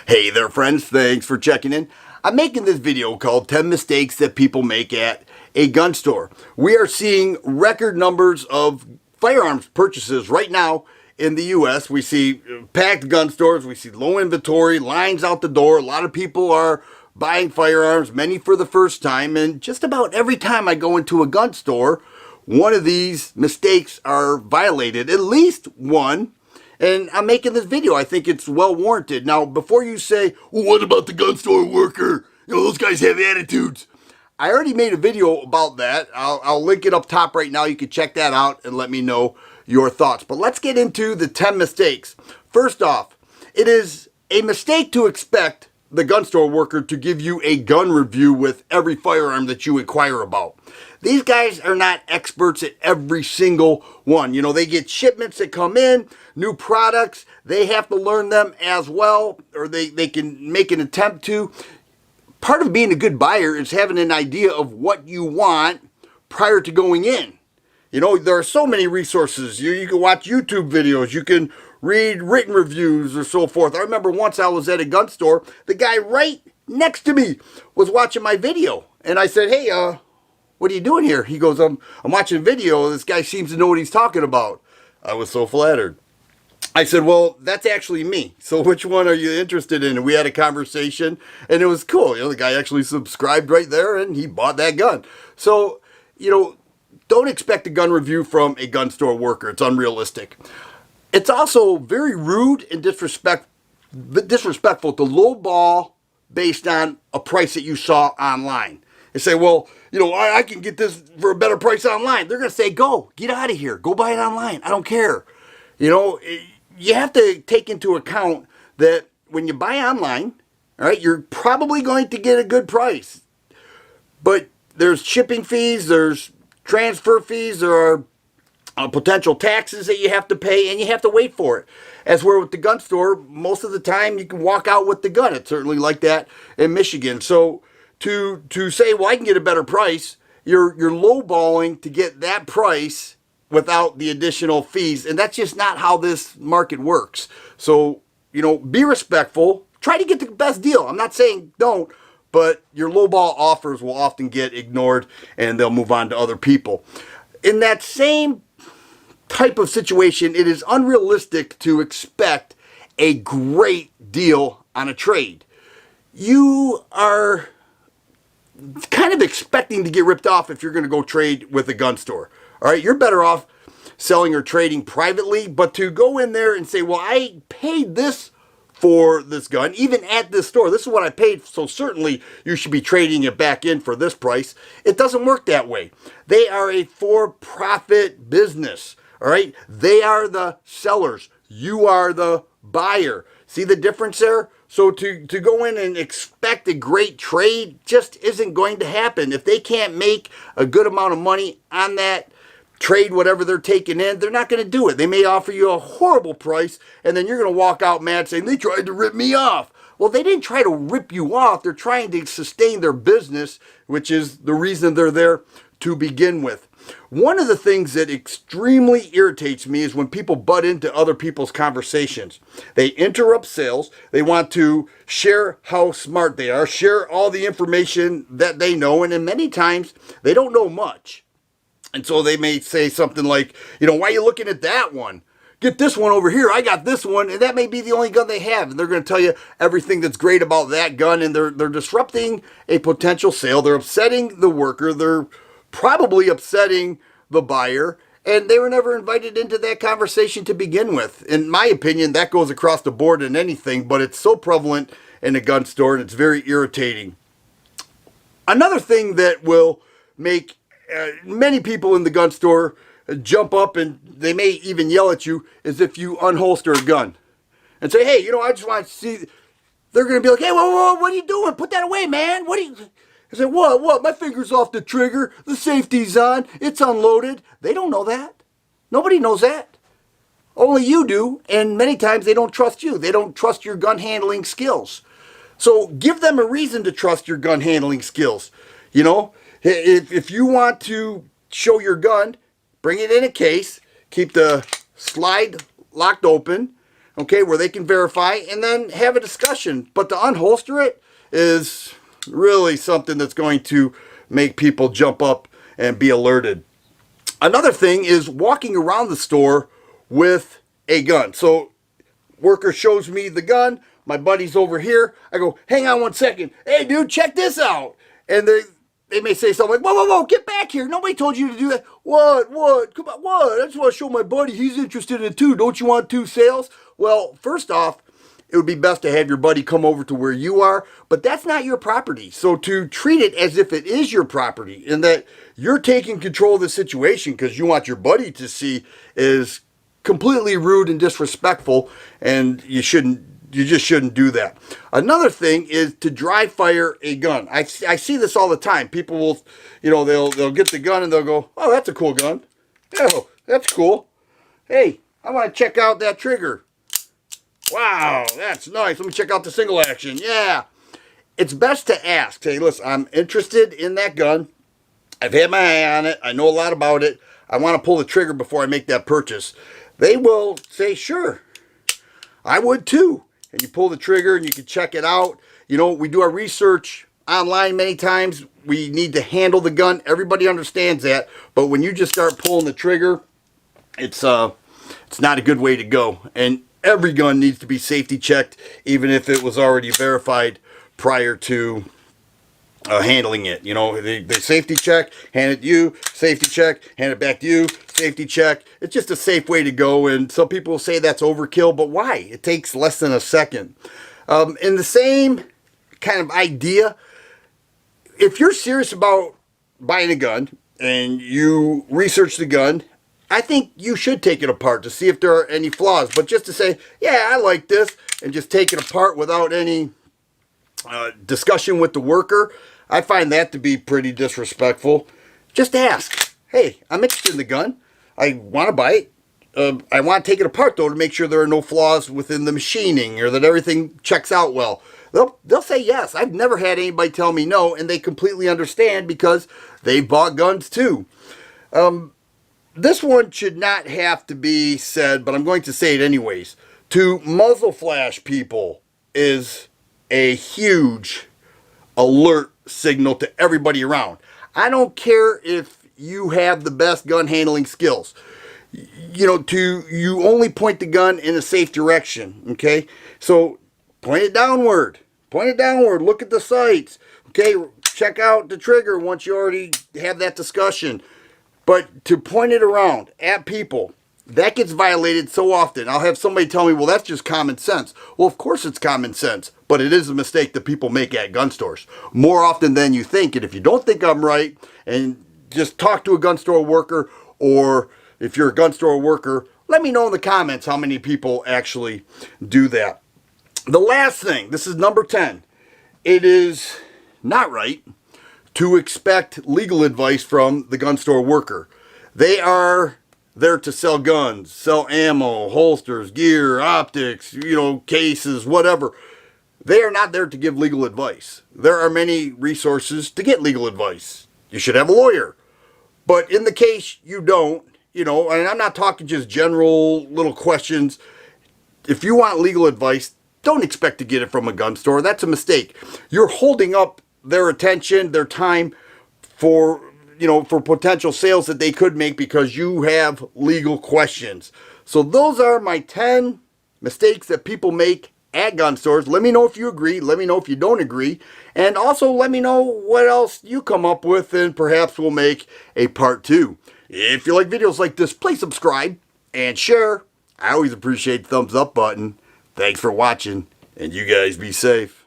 Hey there friends, thanks for checking in. I'm making this video called 10 Mistakes That People Make at a Gun Store. We are seeing record numbers of firearms purchases right now in the US. We see packed gun stores, we see low inventory, lines out the door. A lot of people are buying firearms, many for the first time, and just about every time I go into a gun store, one of these mistakes are violated, at least one. And I'm making this video. I think it's well warranted. Now, before you say, well, what about the gun store worker? You know, those guys have attitudes. I already made a video about that. I'll link it up top right now. You can check that out and let me know your thoughts. But let's get into the 10 mistakes. First off, it is a mistake to expect the gun store worker to give you a gun review with every firearm that you inquire about. These guys are not experts at every single one. You know, they get shipments that come in, new products. They have to learn them as well, or they can make an attempt to. Part of being a good buyer is having an idea of what you want prior to going in. You know, there are so many resources. You can watch YouTube videos. You can read written reviews or so forth. I remember once I was at a gun store. The guy right next to me was watching my video. And I said, hey, what are you doing here? He goes, I'm watching a video. This guy seems to know what he's talking about. I was so flattered. I said, well, that's actually me. So which one are you interested in? And we had a conversation, and it was cool. You know, the guy actually subscribed right there, and he bought that gun. So, you know, don't expect a gun review from a gun store worker. It's unrealistic. It's also very rude and disrespectful to lowball based on a price that you saw online. They say, well, you know, I can get this for a better price online. They're going to say, go, get out of here. Go buy it online. I don't care. You know, you have to take into account that when you buy online, all right, you're probably going to get a good price. But there's shipping fees, there's transfer fees, there are potential taxes that you have to pay, and you have to wait for it. As we're with the gun store, most of the time you can walk out with the gun. It's certainly like that in Michigan. So to say, well, I can get a better price, you're lowballing to get that price without the additional fees, and that's just not how this market works. So, you know, be respectful. Try to get the best deal. I'm not saying don't, but your lowball offers will often get ignored, and they'll move on to other people. In that same type of situation, it is unrealistic to expect a great deal on a trade. You are kind of expecting to get ripped off if you're going to go trade with a gun store. All right, you're better off selling or trading privately, but to go in there and say, well, I paid this for this gun, even at this store, this is what I paid, so certainly you should be trading it back in for this price. It doesn't work that way. They are a for-profit business, all right? They are the sellers. You are the buyer. See the difference there? So to go in and expect a great trade just isn't going to happen. If they can't make a good amount of money on that trade, whatever they're taking in, they're not going to do it. They may offer you a horrible price, and then you're going to walk out mad saying, they tried to rip me off. Well, they didn't try to rip you off. They're trying to sustain their business, which is the reason they're there to begin with. One of the things that extremely irritates me is when people butt into other people's conversations. They interrupt sales. They want to share how smart they are, share all the information that they know, and then many times they don't know much. And so they may say something like, you know, why are you looking at that one? Get this one over here. I got this one. And that may be the only gun they have. And they're going to tell you everything that's great about that gun. And they're disrupting a potential sale. They're upsetting the worker. They're probably upsetting the buyer. And they were never invited into that conversation to begin with. In my opinion, that goes across the board in anything. But it's so prevalent in a gun store. And it's very irritating. Another thing that will make many people in the gun store jump up, and they may even yell at you, is if you unholster a gun and say, hey, you know, I just want to see. They're going to be like, hey, whoa, what are you doing? Put that away, man. What are you? I say, what? My finger's off the trigger. The safety's on. It's unloaded. They don't know that. Nobody knows that. Only you do, and many times they don't trust you. They don't trust your gun handling skills. So give them a reason to trust your gun handling skills. You know, if you want to show your gun, bring it in a case, keep the slide locked open, okay, where they can verify and then have a discussion. But to unholster it is really something that's going to make people jump up and be alerted. Another thing is walking around the store with a gun. So worker shows me the gun, my buddy's over here, I go, hang on 1 second, hey dude, check this out. And they may say something like, whoa, get back here, nobody told you to do that. What, come on, what, I just want to show my buddy, he's interested in it too, don't you want 2 sales? Well, first off, it would be best to have your buddy come over to where you are, but that's not your property. So to treat it as if it is your property and that you're taking control of the situation because you want your buddy to see is completely rude and disrespectful, and you just shouldn't do that. Another thing is to dry fire a gun. I see this all the time. People will, they'll get the gun and they'll go, oh, that's a cool gun. Oh, that's cool. Hey, I want to check out that trigger. Wow, that's nice. Let me check out the single action. Yeah. It's best to ask, hey, listen, I'm interested in that gun. I've had my eye on it. I know a lot about it. I want to pull the trigger before I make that purchase. They will say, sure, I would too. And you pull the trigger and you can check it out. We do our research online many times. We need to handle the gun. Everybody understands that. But when you just start pulling the trigger, it's not a good way to go. And every gun needs to be safety checked, even if it was already verified prior to handling it. They safety check, hand it to you, safety check, hand it back to you, safety check. It's just a safe way to go, and some people say that's overkill, but why? It takes less than a second. In the same kind of idea, if you're serious about buying a gun and you research the gun, I think you should take it apart to see if there are any flaws. But just to say, yeah, I like this, and just take it apart without any discussion with the worker, I find that to be pretty disrespectful. Just ask, hey, I'm interested in the gun. I want to buy it. I want to take it apart, though, to make sure there are no flaws within the machining or that everything checks out well. They'll say yes. I've never had anybody tell me no, and they completely understand because they bought guns too. This one should not have to be said, but I'm going to say it anyways. To muzzle flash people is a huge alert signal to everybody around. I don't care if you have the best gun handling skills. You only point the gun in a safe direction, okay? So point it downward. Look at the sights. Okay, check out the trigger once you already have that discussion. But to point it around at people, that gets violated so often. I'll have somebody tell me, well, that's just common sense. Well, of course it's common sense, but it is a mistake that people make at gun stores more often than you think. And if you don't think I'm right, and just talk to a gun store worker, or if you're a gun store worker, let me know in the comments how many people actually do that. The last thing, this is number 10. It is not right to expect legal advice from the gun store worker. They are there to sell guns, sell ammo, holsters, gear, optics, cases, whatever. They are not there to give legal advice. There are many resources to get legal advice. You should have a lawyer. But in the case you don't, and I'm not talking just general little questions. If you want legal advice, don't expect to get it from a gun store. That's a mistake. You're holding up their attention, their time for potential sales that they could make because you have legal questions. So those are my 10 mistakes that people make at gun stores. Let me know if you agree. Let me know if you don't agree. And also let me know what else you come up with, and perhaps we'll make a part 2. If you like videos like this, please subscribe and share. I always appreciate the thumbs up button. Thanks for watching, and you guys be safe.